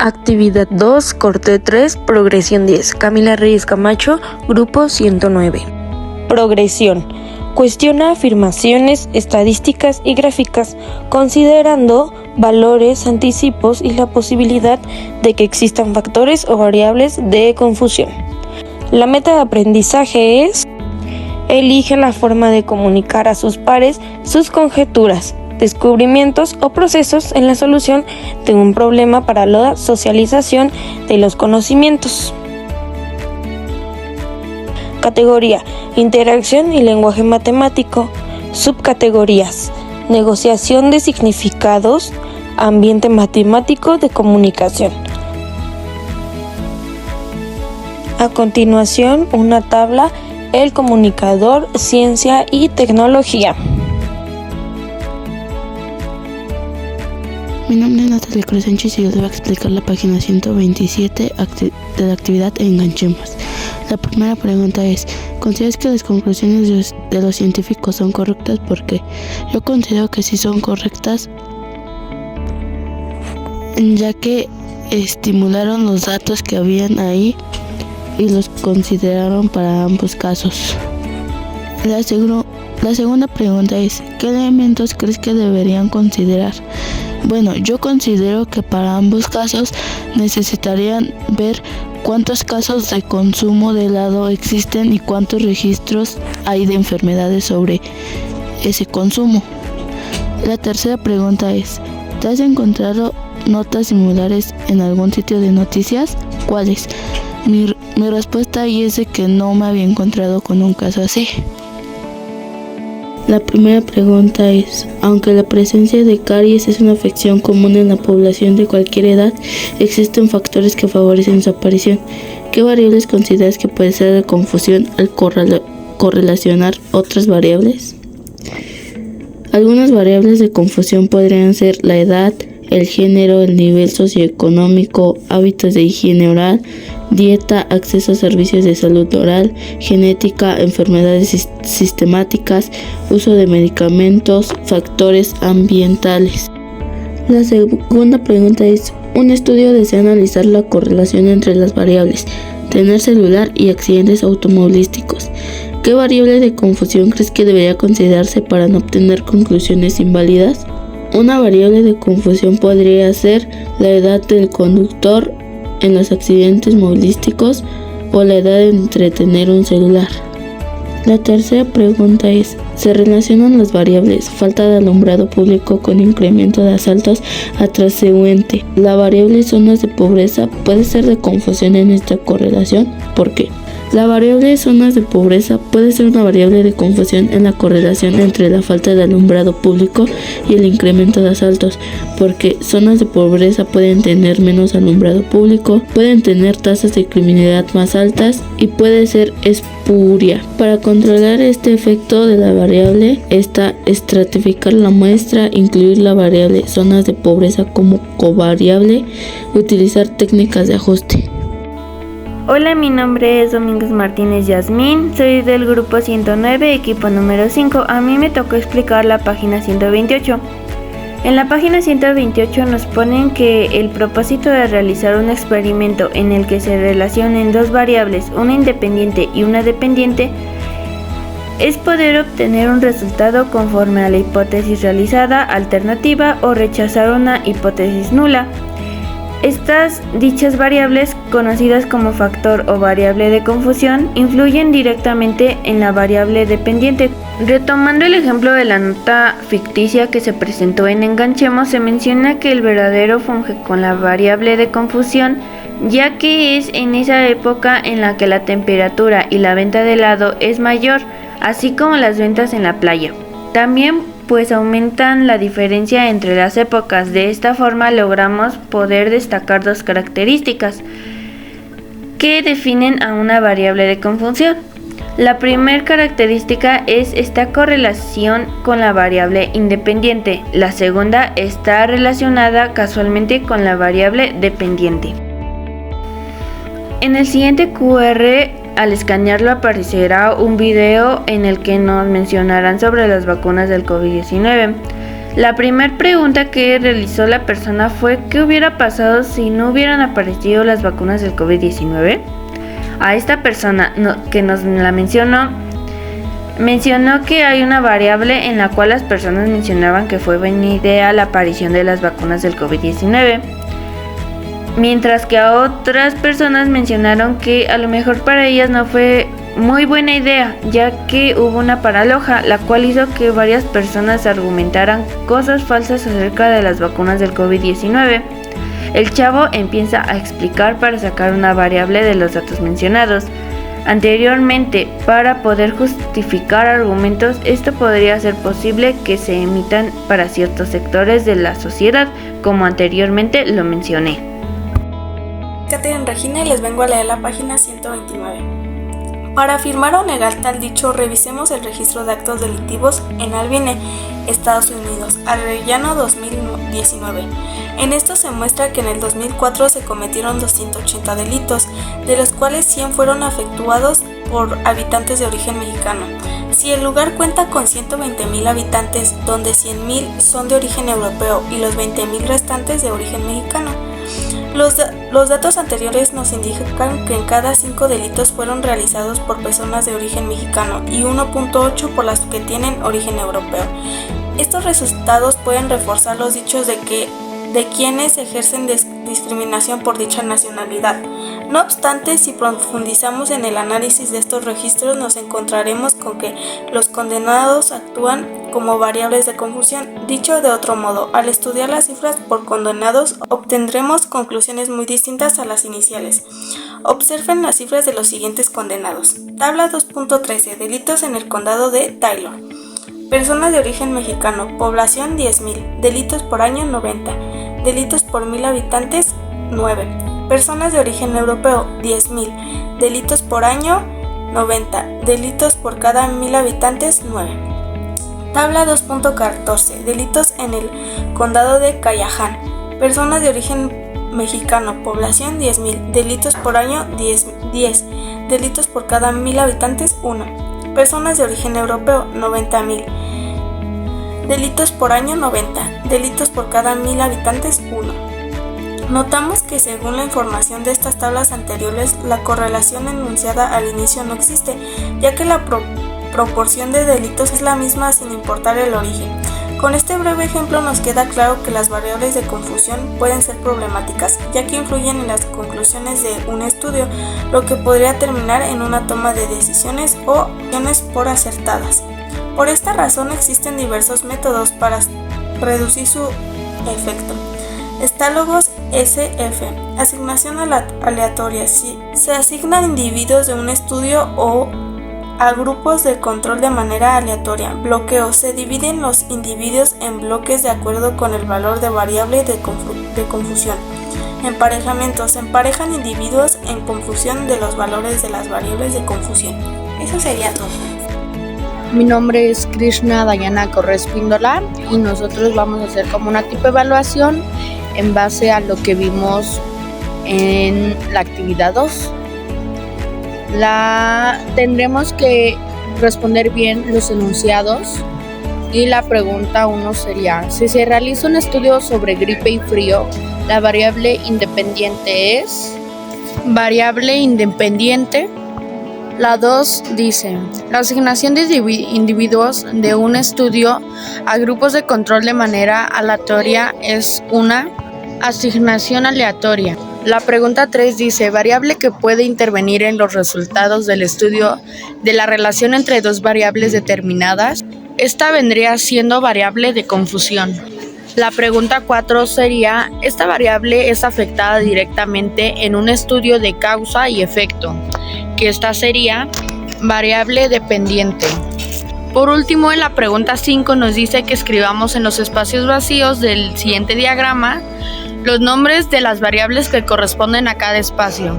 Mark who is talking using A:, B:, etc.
A: Actividad 2, corte 3, progresión 10. Camila Reyes Camacho, grupo 109. Progresión. Cuestiona afirmaciones, estadísticas y gráficas, considerando valores, anticipos y la posibilidad de que existan factores o variables de confusión. La meta de aprendizaje es: elige la forma de comunicar a sus pares sus conjeturas, descubrimientos o procesos en la solución de un problema para la socialización de los conocimientos. Categoría: interacción y lenguaje matemático. Subcategorías: negociación de significados, ambiente matemático de comunicación. A continuación, una tabla: el comunicador, ciencia y tecnología.
B: Mi nombre es Natalia Cruz Sánchez y yo les voy a explicar la página 127 de la actividad Enganchemos. La primera pregunta es: ¿consideras que las conclusiones de los científicos son correctas? ¿Por qué? Yo considero que sí son correctas, ya que estimularon los datos que habían ahí y los consideraron para ambos casos. La segunda pregunta es: ¿qué elementos crees que deberían considerar? Bueno, yo considero que para ambos casos necesitarían ver cuántos casos de consumo de helado existen y cuántos registros hay de enfermedades sobre ese consumo. La tercera pregunta es: ¿te has encontrado notas similares en algún sitio de noticias? ¿Cuáles? Mi respuesta ahí es de que no me había encontrado con un caso así. La primera pregunta es: aunque la presencia de caries es una afección común en la población de cualquier edad, existen factores que favorecen su aparición. ¿Qué variables consideras que puede ser de confusión al correlacionar otras variables? Algunas variables de confusión podrían ser la edad, el género, el nivel socioeconómico, hábitos de higiene oral, dieta, acceso a servicios de salud oral, genética, enfermedades sistemáticas, uso de medicamentos, factores ambientales. La segunda pregunta es: un estudio desea analizar la correlación entre las variables tener celular y accidentes automovilísticos. ¿Qué variable de confusión crees que debería considerarse para no obtener conclusiones inválidas? Una variable de confusión podría ser la edad del conductor en los accidentes movilísticos o la edad de tener un celular. La tercera pregunta es: ¿se relacionan las variables falta de alumbrado público con incremento de asaltos a transeúnte? La variable zonas de pobreza puede ser de confusión en esta correlación. ¿Por qué? La variable zonas de pobreza puede ser una variable de confusión en la correlación entre la falta de alumbrado público y el incremento de asaltos, porque zonas de pobreza pueden tener menos alumbrado público, pueden tener tasas de criminalidad más altas y puede ser espuria. Para controlar este efecto de la variable está estratificar la muestra, incluir la variable zonas de pobreza como covariable, utilizar técnicas de ajuste.
C: Hola, mi nombre es Domínguez Martínez Yasmín, soy del grupo 109, equipo número 5. A mí me tocó explicar la página 128. En la página 128 nos ponen que el propósito de realizar un experimento en el que se relacionen dos variables, una independiente y una dependiente, es poder obtener un resultado conforme a la hipótesis realizada, alternativa o rechazar una hipótesis nula. Dichas variables, conocidas como factor o variable de confusión, influyen directamente en la variable dependiente. Retomando el ejemplo de la nota ficticia que se presentó en Enganchemos, se menciona que el verdadero funge con la variable de confusión, ya que es en esa época en la que la temperatura y la venta de helado es mayor, así como las ventas en la playa. También pues aumentan la diferencia entre las épocas. De esta forma logramos poder destacar dos características que definen a una variable de confusión. La primera característica es esta correlación con la variable independiente. La segunda está relacionada casualmente con la variable dependiente. En el siguiente QR, al escanearlo aparecerá un video en el que nos mencionarán sobre las vacunas del COVID-19. La primera pregunta que realizó la persona fue ¿qué hubiera pasado si no hubieran aparecido las vacunas del COVID-19? A esta persona que nos la mencionó que hay una variable en la cual las personas mencionaban que fue buena idea la aparición de las vacunas del COVID-19, mientras que a otras personas mencionaron que a lo mejor para ellas no fue muy buena idea, ya que hubo una paradoja, la cual hizo que varias personas argumentaran cosas falsas acerca de las vacunas del COVID-19. El chavo empieza a explicar para sacar una variable de los datos mencionados anteriormente. Para poder justificar argumentos, esto podría ser posible que se emitan para ciertos sectores de la sociedad, como anteriormente lo mencioné.
D: Catherine Regina y les vengo a leer la página 129. Para afirmar o negar tal dicho, revisemos el registro de actos delictivos en Albany, Estados Unidos, Arellano 2019. En esto se muestra que en el 2004 se cometieron 280 delitos, de los cuales 100 fueron efectuados por habitantes de origen mexicano. Si el lugar cuenta con 120,000 habitantes, donde 100,000 son de origen europeo y los 20,000 restantes de origen mexicano. Los datos anteriores nos indican que en cada 5 delitos fueron realizados por personas de origen mexicano y 1.8 por las que tienen origen europeo. Estos resultados pueden reforzar los dichos de quienes ejercen discriminación por dicha nacionalidad. No obstante, si profundizamos en el análisis de estos registros, nos encontraremos con que los condenados actúan como variables de confusión. Dicho de otro modo, al estudiar las cifras por condenados, obtendremos conclusiones muy distintas a las iniciales. Observen las cifras de los siguientes condenados. Tabla 2.13. Delitos en el condado de Taylor. Personas de origen mexicano. Población 10,000. Delitos por año 90. Delitos por 1,000 habitantes 9. Personas de origen europeo 10,000. Delitos por año 90. Delitos por cada 1,000 habitantes 9. Tabla 2.14. Delitos en el condado de Callahan. Personas de origen mexicano. Población 10,000. Delitos por año 10. Delitos por cada 1,000 habitantes 1. Personas de origen europeo 90,000. Delitos por año 90. Delitos por cada 1,000 habitantes 1. Notamos que según la información de estas tablas anteriores, la correlación enunciada al inicio no existe, ya que la proporción de delitos es la misma sin importar el origen. Con este breve ejemplo nos queda claro que las variables de confusión pueden ser problemáticas, ya que influyen en las conclusiones de un estudio, lo que podría terminar en una toma de decisiones o acciones por acertadas. Por esta razón existen diversos métodos para reducir su efecto. Estálogos SF. Asignación aleatoria. Si se asignan individuos de un estudio o a grupos de control de manera aleatoria. Bloqueo. Se dividen los individuos en bloques de acuerdo con el valor de variable de confusión. Emparejamiento. Se emparejan individuos en confusión de los valores de las variables de confusión. Eso sería todo.
E: Mi nombre es Krishna Dayana Correspíndola y nosotros vamos a hacer como una tipo de evaluación en base a lo que vimos en la actividad 2. Tendremos que responder bien los enunciados y la pregunta 1 sería: si se realiza un estudio sobre gripe y frío, la variable independiente es variable independiente. La 2 dice: la asignación de individuos de un estudio a grupos de control de manera aleatoria es una asignación aleatoria. La pregunta 3 dice: variable que puede intervenir en los resultados del estudio de la relación entre dos variables determinadas. Esta vendría siendo variable de confusión. La pregunta 4 sería: esta variable es afectada directamente en un estudio de causa y efecto, que esta sería variable dependiente. Por último, en la pregunta 5 nos dice que escribamos en los espacios vacíos del siguiente diagrama los nombres de las variables que corresponden a cada espacio.